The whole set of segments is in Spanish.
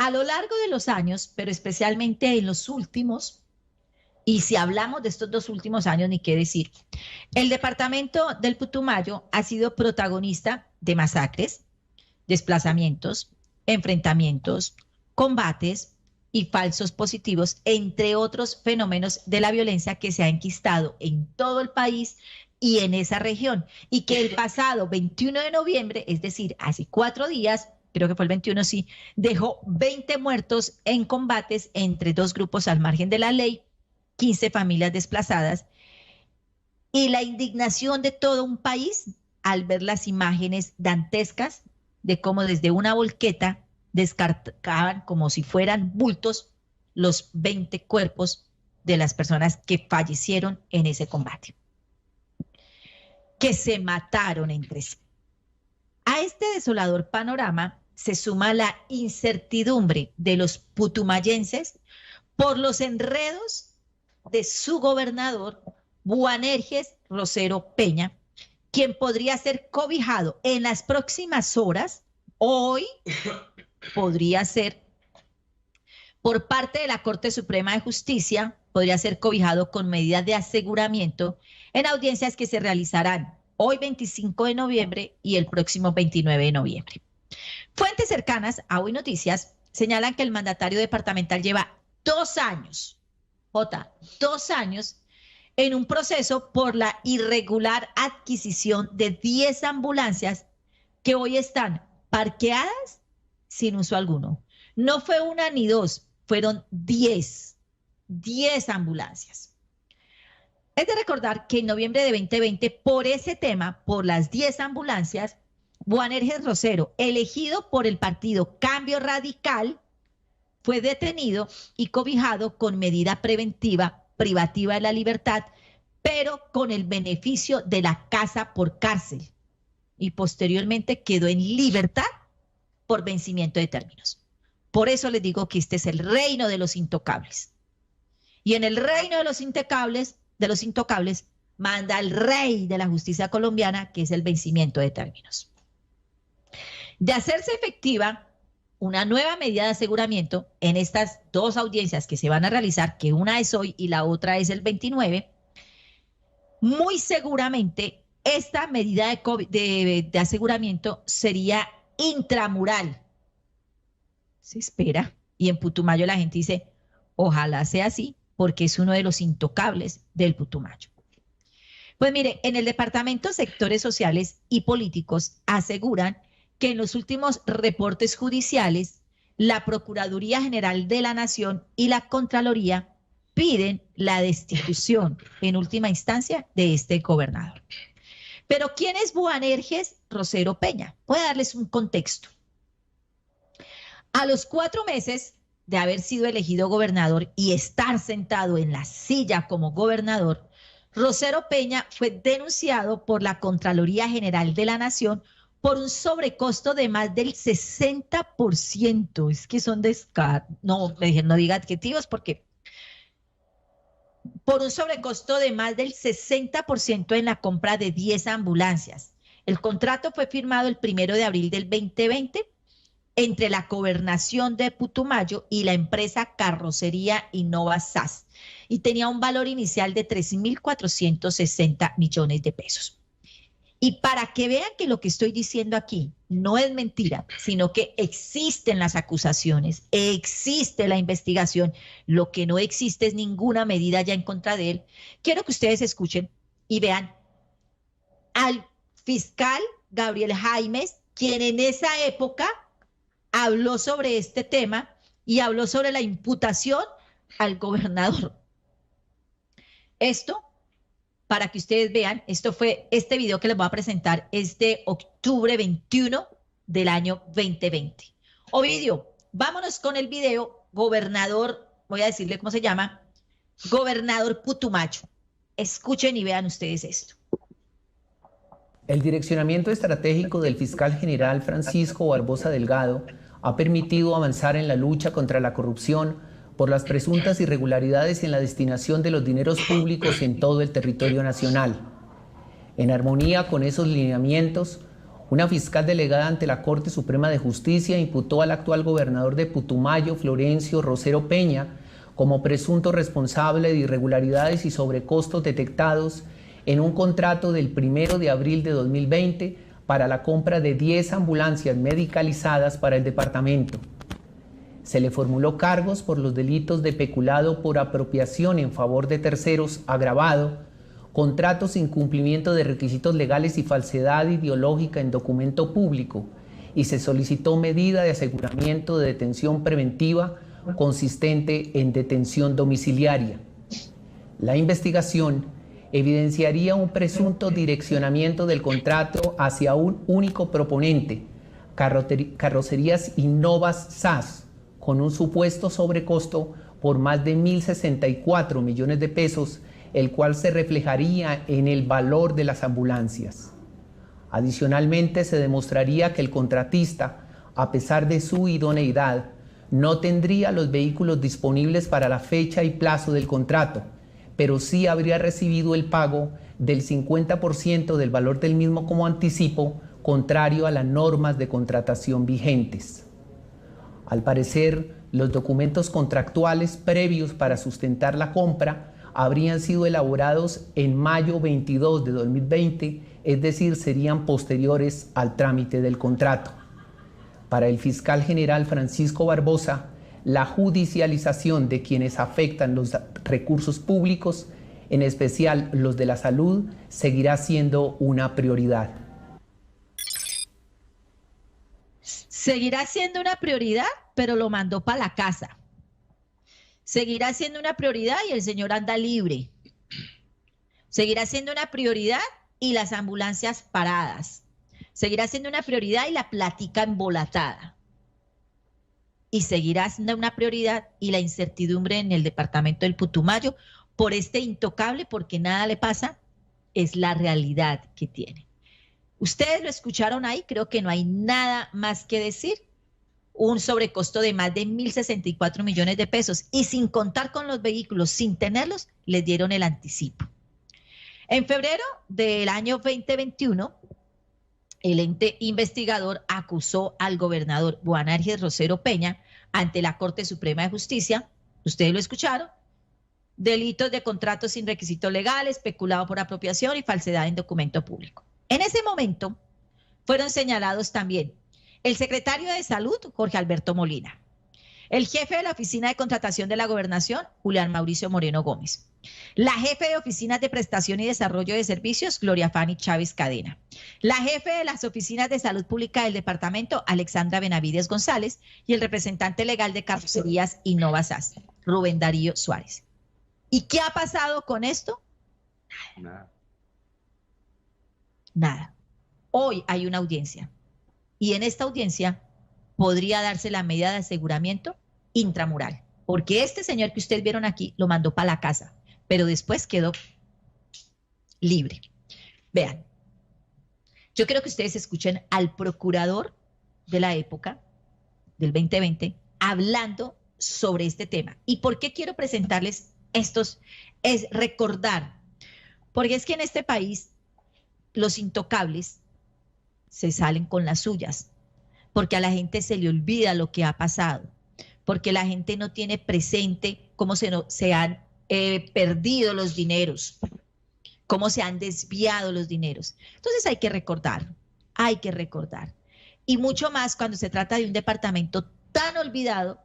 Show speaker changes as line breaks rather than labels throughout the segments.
A lo largo de los años, pero especialmente en los últimos, y si hablamos de estos 2 últimos años, ni qué decir, el departamento del Putumayo ha sido protagonista de masacres, desplazamientos, enfrentamientos, combates y falsos positivos, entre otros fenómenos de la violencia que se ha enquistado en todo el país y en esa región. Y que el pasado 21 de noviembre, es decir, hace 4 días, creo que fue el 21, sí, dejó 20 muertos en combates entre dos grupos al margen de la ley, 15 familias desplazadas, y la indignación de todo un país al ver las imágenes dantescas de cómo desde una volqueta descartaban como si fueran bultos los 20 cuerpos de las personas que fallecieron en ese combate, que se mataron entre sí. A este desolador panorama se suma la incertidumbre de los putumayenses por los enredos de su gobernador, Boanerges Rosero Peña, quien podría ser cobijado en las próximas horas, hoy podría ser, por parte de la Corte Suprema de Justicia, podría ser cobijado con medidas de aseguramiento en audiencias que se realizarán hoy 25 de noviembre y el próximo 29 de noviembre. Fuentes cercanas a Hoy Noticias señalan que el mandatario departamental lleva 2 años, 2 años, en un proceso por la irregular adquisición de 10 ambulancias que hoy están parqueadas sin uso alguno. No fue una ni dos, fueron 10 ambulancias. Es de recordar que en noviembre de 2020, por ese tema, por las 10 ambulancias, Boanerges Rosero, elegido por el partido Cambio Radical, fue detenido y cobijado con medida preventiva privativa de la libertad, pero con el beneficio de la casa por cárcel, y posteriormente quedó en libertad por vencimiento de términos. Por eso les digo que este es el reino de los intocables. Y en el reino de los intocables, manda el rey de la justicia colombiana, que es el vencimiento de términos. De hacerse efectiva una nueva medida de aseguramiento en estas 2 audiencias que se van a realizar, que una es hoy y la otra es el 29, muy seguramente esta medida de aseguramiento sería intramural. Se espera, y en Putumayo la gente dice, ojalá sea así, porque es uno de los intocables del Putumayo. Pues mire, en el departamento sectores sociales y políticos aseguran que en los últimos reportes judiciales, la Procuraduría General de la Nación y la Contraloría piden la destitución en última instancia de este gobernador. Pero ¿quién es Boanerges Rosero Peña? Voy a darles un contexto. A los 4 meses de haber sido elegido gobernador y estar sentado en la silla como gobernador, Rosero Peña fue denunciado por la Contraloría General de la Nación por un sobrecosto de más del 60%. Es que son no diga adjetivos porque por un sobrecosto de más del 60% en la compra de 10 ambulancias. El contrato fue firmado el 1 de abril del 2020 entre la Gobernación de Putumayo y la empresa Carrocería Innova SAS y tenía un valor inicial de 3.460 millones de pesos. Y para que vean que lo que estoy diciendo aquí no es mentira, sino que existen las acusaciones, existe la investigación, lo que no existe es ninguna medida ya en contra de él. Quiero que ustedes escuchen y vean al fiscal Gabriel Jaimes, quien en esa época habló sobre este tema y habló sobre la imputación al gobernador. Esto, para que ustedes vean, este video que les voy a presentar es de octubre 21 del año 2020. Ovidio, vámonos con el video, gobernador, voy a decirle cómo se llama, gobernador Putumayo. Escuchen y vean ustedes esto.
El direccionamiento estratégico del fiscal general Francisco Barbosa Delgado ha permitido avanzar en la lucha contra la corrupción por las presuntas irregularidades en la destinación de los dineros públicos en todo el territorio nacional. En armonía con esos lineamientos, Una fiscal delegada ante la Corte Suprema de Justicia imputó al actual gobernador de Putumayo, Florencio Rosero Peña, como presunto responsable de irregularidades y sobrecostos detectados en un contrato del 1 de abril de 2020 para la compra de 10 ambulancias medicalizadas para el departamento. Se le formuló cargos por los delitos de peculado por apropiación en favor de terceros agravado, contratos sin cumplimiento de requisitos legales y falsedad ideológica en documento público, y se solicitó medida de aseguramiento de detención preventiva consistente en detención domiciliaria. La investigación evidenciaría un presunto direccionamiento del contrato hacia un único proponente, Carrocerías Innovas SAS, con un supuesto sobrecosto por más de 1.064 millones de pesos, el cual se reflejaría en el valor de las ambulancias. Adicionalmente, se demostraría que el contratista, a pesar de su idoneidad, no tendría los vehículos disponibles para la fecha y plazo del contrato, pero sí habría recibido el pago del 50% del valor del mismo como anticipo, contrario a las normas de contratación vigentes. Al parecer, los documentos contractuales previos para sustentar la compra habrían sido elaborados en mayo 22 de 2020, es decir, serían posteriores al trámite del contrato. Para el fiscal general Francisco Barbosa, la judicialización de quienes afectan los recursos públicos, en especial los de la salud, seguirá siendo una prioridad.
Seguirá siendo una prioridad, pero lo mandó para la casa. Seguirá siendo una prioridad y el señor anda libre. Seguirá siendo una prioridad y las ambulancias paradas. Seguirá siendo una prioridad y la plática embolatada. Y seguirá siendo una prioridad y la incertidumbre en el departamento del Putumayo por este intocable, porque nada le pasa, es la realidad que tiene. Ustedes lo escucharon ahí, creo que no hay nada más que decir. Un sobrecosto de más de 1.064 millones de pesos y sin contar con los vehículos, sin tenerlos, les dieron el anticipo. En febrero del año 2021, el ente investigador acusó al gobernador Boanerges Rosero Peña ante la Corte Suprema de Justicia, ustedes lo escucharon, delitos de contratos sin requisitos legales, peculado por apropiación y falsedad en documento público. En ese momento fueron señalados también el secretario de Salud, Jorge Alberto Molina, el jefe de la Oficina de Contratación de la Gobernación, Julián Mauricio Moreno Gómez, la jefe de Oficinas de Prestación y Desarrollo de Servicios, Gloria Fanny Chávez Cadena, la jefe de las Oficinas de Salud Pública del Departamento, Alexandra Benavides González, y el representante legal de Carrocerías Innova SAS, Rubén Darío Suárez. ¿Y qué ha pasado con esto? Nada. Nada. Hoy hay una audiencia. Y en esta audiencia podría darse la medida de aseguramiento intramural, porque este señor que ustedes vieron aquí lo mandó para la casa, pero después quedó libre. Vean, yo quiero que ustedes escuchen al procurador de la época, del 2020, hablando sobre este tema. ¿Y por qué quiero presentarles estos? Es recordar, porque es que en este país los intocables se salen con las suyas, porque a la gente se le olvida lo que ha pasado, porque la gente no tiene presente cómo se han perdido los dineros, cómo se han desviado los dineros. Entonces hay que recordar, y mucho más cuando se trata de un departamento tan olvidado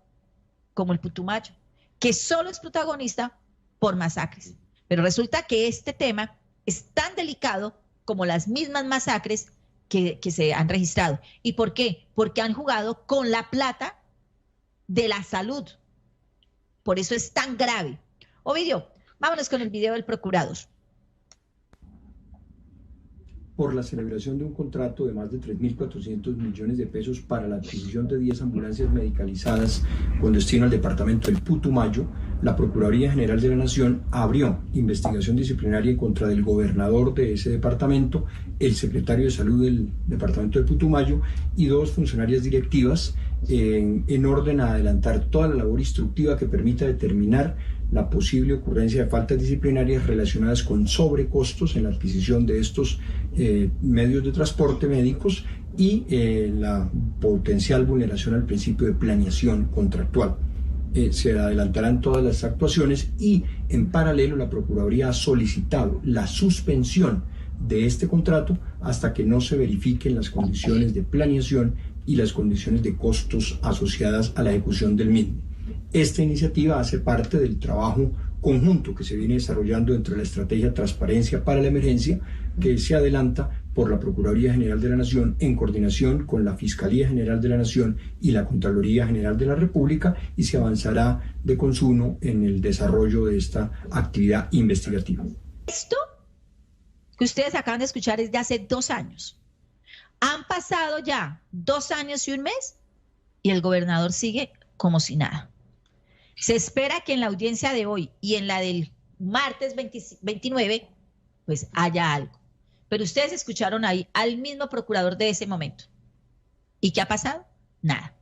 como el Putumayo, que solo es protagonista por masacres. Pero resulta que este tema es tan delicado como las mismas masacres que se han registrado. ¿Y por qué? Porque han jugado con la plata de la salud. Por eso es tan grave. Ovidio, vámonos con el video del procurador.
Por la celebración de un contrato de más de 3.400 millones de pesos para la adquisición de 10 ambulancias medicalizadas con destino al departamento del Putumayo, la Procuraduría General de la Nación abrió investigación disciplinaria en contra del gobernador de ese departamento, el secretario de Salud del departamento del Putumayo y 2 funcionarias directivas en orden a adelantar toda la labor instructiva que permita determinar la posible ocurrencia de faltas disciplinarias relacionadas con sobrecostos en la adquisición de estos medios de transporte médicos y la potencial vulneración al principio de planeación contractual. Se adelantarán todas las actuaciones y en paralelo la Procuraduría ha solicitado la suspensión de este contrato hasta que no se verifiquen las condiciones de planeación y las condiciones de costos asociadas a la ejecución del mismo. Esta iniciativa hace parte del trabajo conjunto que se viene desarrollando dentro de la estrategia Transparencia para la Emergencia, que se adelanta por la Procuraduría General de la Nación en coordinación con la Fiscalía General de la Nación y la Contraloría General de la República, y se avanzará de consuno en el desarrollo de esta actividad investigativa.
Esto que ustedes acaban de escuchar es de hace 2 años. Han pasado ya 2 años y 1 mes y el gobernador sigue como si nada. Se espera que en la audiencia de hoy y en la del martes 29 pues haya algo. Pero ustedes escucharon ahí al mismo procurador de ese momento. ¿Y qué ha pasado? Nada.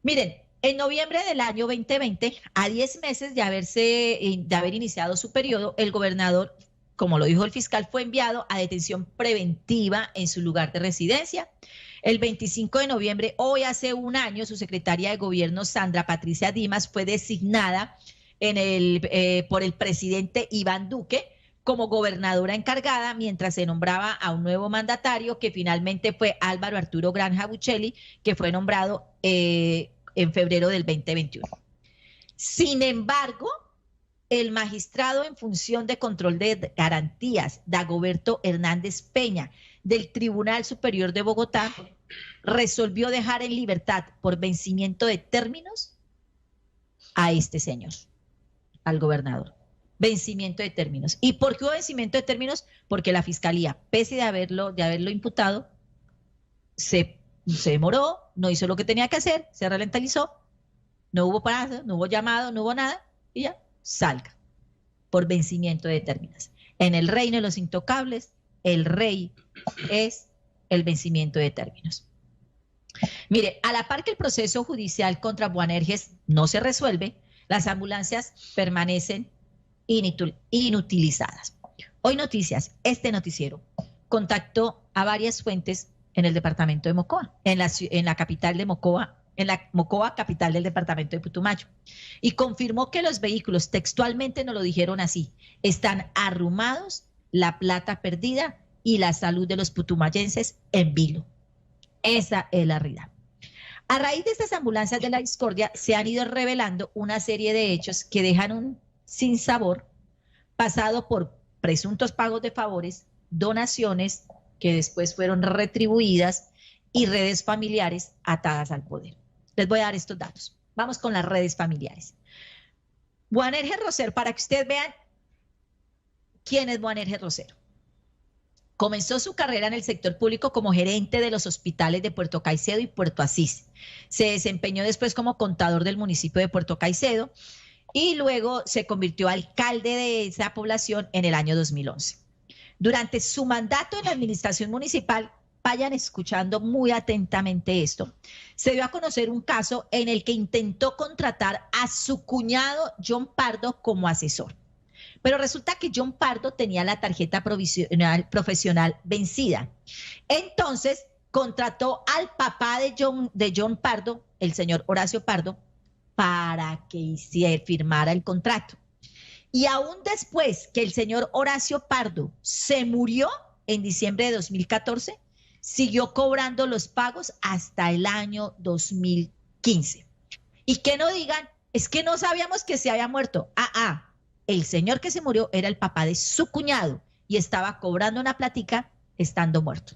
Miren, en noviembre del año 2020, a 10 meses de haber iniciado su periodo, el gobernador, como lo dijo el fiscal, fue enviado a detención preventiva en su lugar de residencia. El 25 de noviembre, hoy hace 1 año, su secretaria de gobierno, Sandra Patricia Dimas, fue designada por el presidente Iván Duque como gobernadora encargada, mientras se nombraba a un nuevo mandatario, que finalmente fue Álvaro Arturo Granja Buccelli, que fue nombrado en febrero del 2021. Sin embargo, el magistrado en función de control de garantías, Dagoberto Hernández Peña, del Tribunal Superior de Bogotá, resolvió dejar en libertad por vencimiento de términos a este señor, al gobernador. Vencimiento de términos. ¿Y por qué hubo vencimiento de términos? Porque la fiscalía, pese de haberlo imputado, se demoró, no hizo lo que tenía que hacer, se ralentizó, no hubo parado, no hubo llamado, no hubo nada, y ya, salga, por vencimiento de términos. En el reino de los intocables, el rey es el vencimiento de términos. Mire, a la par que el proceso judicial contra Boanerges no se resuelve, las ambulancias permanecen inutilizadas. Hoy Noticias, este noticiero, contactó a varias fuentes en el departamento de Mocoa, en la capital de Mocoa, en la Mocoa, capital del departamento de Putumayo, y confirmó que los vehículos, textualmente nos lo dijeron así, están arrumados, la plata perdida y la salud de los putumayenses en vilo. Esa es la realidad. A raíz de estas ambulancias de la discordia se han ido revelando una serie de hechos que dejan un sinsabor pasado por presuntos pagos de favores, donaciones que después fueron retribuidas y redes familiares atadas al poder. Les voy a dar estos datos. Vamos con las redes familiares. Boanerges Rosero, para que ustedes vean quién es Boanerges Rosero. Comenzó su carrera en el sector público como gerente de los hospitales de Puerto Caicedo y Puerto Asís. Se desempeñó después como contador del municipio de Puerto Caicedo y luego se convirtió alcalde de esa población en el año 2011. Durante su mandato en la administración municipal, vayan escuchando muy atentamente esto, se dio a conocer un caso en el que intentó contratar a su cuñado John Pardo como asesor. Pero resulta que John Pardo tenía la tarjeta profesional vencida. Entonces contrató al papá de John Pardo, el señor Horacio Pardo, para que firmara el contrato. Y aún después que el señor Horacio Pardo se murió en diciembre de 2014, siguió cobrando los pagos hasta el año 2015. Y que no digan, es que no sabíamos que se había muerto. El señor que se murió era el papá de su cuñado y estaba cobrando una platica estando muerto.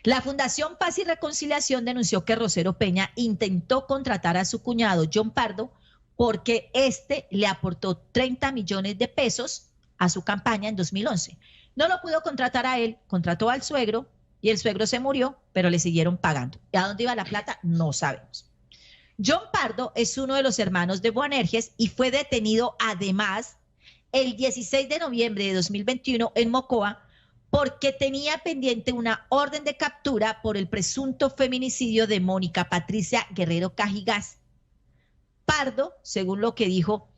La Fundación Paz y Reconciliación denunció que Rosero Peña intentó contratar a su cuñado John Pardo porque este le aportó 30 millones de pesos a su campaña en 2011. No lo pudo contratar a él, contrató al suegro y el suegro se murió, pero le siguieron pagando. ¿Y a dónde iba la plata? No sabemos. John Pardo es uno de los hermanos de Boanerges y fue detenido además el 16 de noviembre de 2021 en Mocoa porque tenía pendiente una orden de captura por el presunto feminicidio de Mónica Patricia Guerrero Cajigas. Pardo, según lo que dijo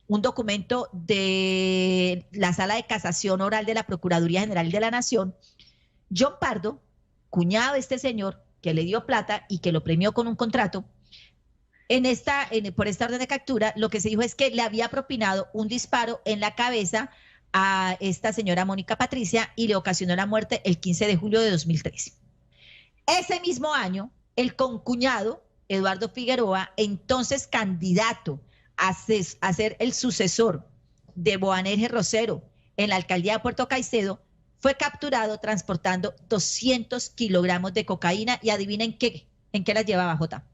un documento de la Sala de Casación Oral de la Procuraduría General de la Nación, John Pardo, cuñado de este señor que le dio plata y que lo premió con un contrato, por esta orden de captura, lo que se dijo es que le había propinado un disparo en la cabeza a esta señora Mónica Patricia y le ocasionó la muerte el 15 de julio de 2013. Ese mismo año, el concuñado Eduardo Figueroa, entonces candidato a ser el sucesor de Boanerges Rosero en la alcaldía de Puerto Caicedo, fue capturado transportando 200 kilogramos de cocaína y adivinen en qué las llevaba, Jota.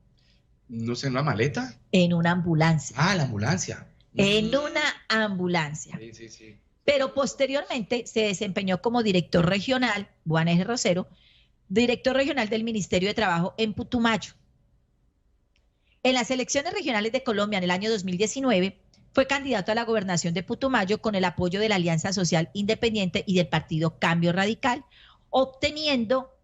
No sé, ¿en una maleta?
En una ambulancia.
Ah, la ambulancia.
En una ambulancia.
Sí, sí, sí.
Pero posteriormente se desempeñó como director regional, Boanerges Rosero, director regional del Ministerio de Trabajo en Putumayo. En las elecciones regionales de Colombia en el año 2019, fue candidato a la gobernación de Putumayo con el apoyo de la Alianza Social Independiente y del partido Cambio Radical, obteniendo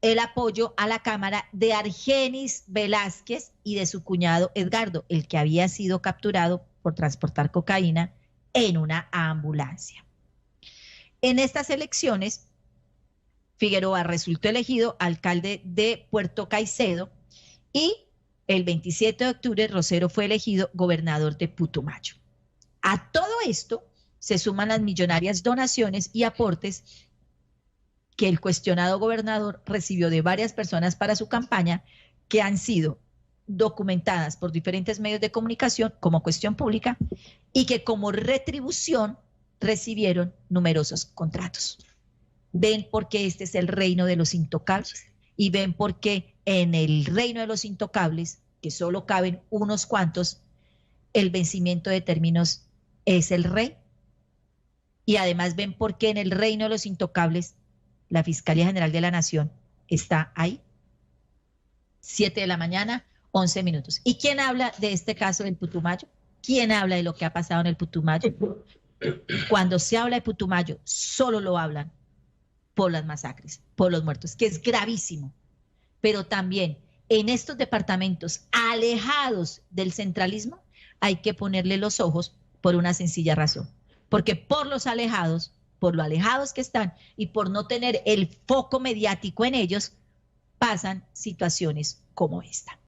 el apoyo a la Cámara de Argenis Velázquez y de su cuñado Edgardo, el que había sido capturado por transportar cocaína en una ambulancia. En estas elecciones, Figueroa resultó elegido alcalde de Puerto Caicedo y el 27 de octubre Rosero fue elegido gobernador de Putumayo. A todo esto se suman las millonarias donaciones y aportes que el cuestionado gobernador recibió de varias personas para su campaña, que han sido documentadas por diferentes medios de comunicación como cuestión pública y que como retribución recibieron numerosos contratos. Ven por qué este es el reino de los intocables y ven por qué en el reino de los intocables, que solo caben unos cuantos, el vencimiento de términos es el rey. Y además ven por qué en el reino de los intocables la Fiscalía General de la Nación está ahí. 7 de la mañana, 11 minutos. ¿Y quién habla de este caso del Putumayo? ¿Quién habla de lo que ha pasado en el Putumayo? Cuando se habla de Putumayo, solo lo hablan por las masacres, por los muertos, que es gravísimo. Pero también en estos departamentos alejados del centralismo hay que ponerle los ojos por una sencilla razón. Porque por lo alejados que están y por no tener el foco mediático en ellos, pasan situaciones como esta.